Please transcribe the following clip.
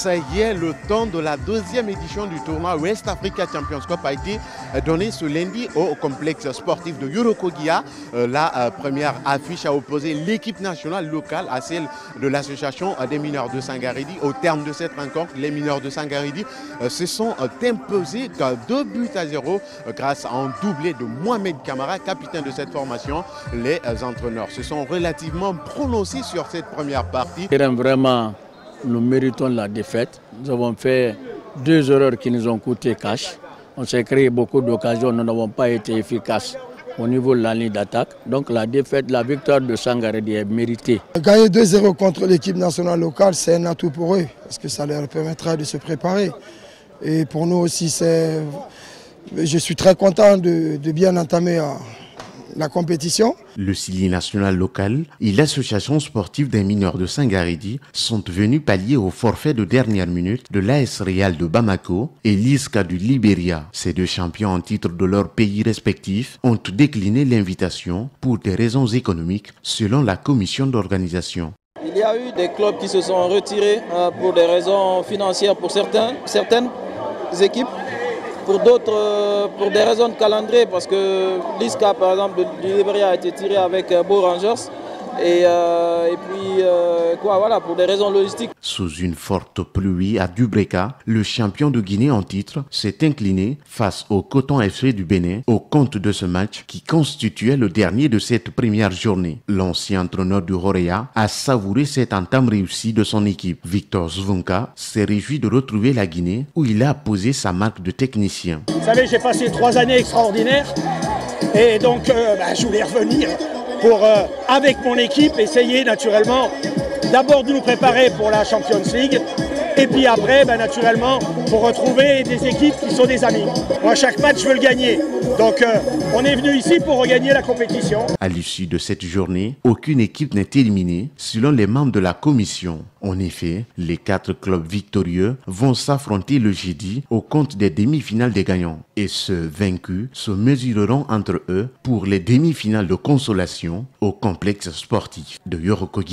Ça y est, le temps de la deuxième édition du tournoi West Africa Champions Cup a été donné ce lundi au complexe sportif de Yorokogia. La première affiche a opposé l'équipe nationale locale à celle de l'association des mineurs de Sangaridi. Au terme de cette rencontre, les mineurs de Sangaridi se sont imposés 2-0 grâce à un doublé de Mohamed Kamara, capitaine de cette formation. Les entraîneurs se sont relativement prononcés sur cette première partie. Vraiment, nous méritons la défaite. Nous avons fait 2 erreurs qui nous ont coûté cash. On s'est créé beaucoup d'occasions, nous n'avons pas été efficaces au niveau de la ligne d'attaque. Donc la défaite, la victoire de Sangaridi est méritée. Gagner 2-0 contre l'équipe nationale locale, c'est un atout pour eux, parce que ça leur permettra de se préparer. Et pour nous aussi, je suis très content de bien entamer la compétition. Le Sili national local et l'association sportive des mineurs de Sangaridi sont venus pallier au forfait de dernière minute de l'AS Real de Bamako et l'ISCA du Libéria. Ces deux champions en titre de leur pays respectifs ont décliné l'invitation pour des raisons économiques selon la commission d'organisation. Il y a eu des clubs qui se sont retirés pour des raisons financières pour certaines équipes. Pour d'autres, pour des raisons de calendrier, parce que l'ISCA par exemple du Libéria a été tiré avec Beau Rangers et puis voilà, pour des raisons logistiques. Sous une forte pluie à Dubreka, le champion de Guinée en titre s'est incliné face au Coton FC du Bénin au compte de ce match qui constituait le dernier de cette première journée. L'ancien entraîneur du Horea a savouré cette entame réussie de son équipe. Victor Zvunka s'est réjoui de retrouver la Guinée où il a posé sa marque de technicien. Vous savez, j'ai passé 3 années extraordinaires et donc je voulais revenir pour, avec mon équipe, essayer naturellement d'abord de nous préparer pour la Champions League et puis après, naturellement, pour retrouver des équipes qui sont des amis. Moi, chaque match, je veux le gagner. Donc, on est venu ici pour regagner la compétition. À l'issue de cette journée, aucune équipe n'est éliminée selon les membres de la commission. En effet, les 4 clubs victorieux vont s'affronter le jeudi au compte des demi-finales des gagnants. Et ceux vaincus se mesureront entre eux pour les demi-finales de consolation au complexe sportif de Yorokogi.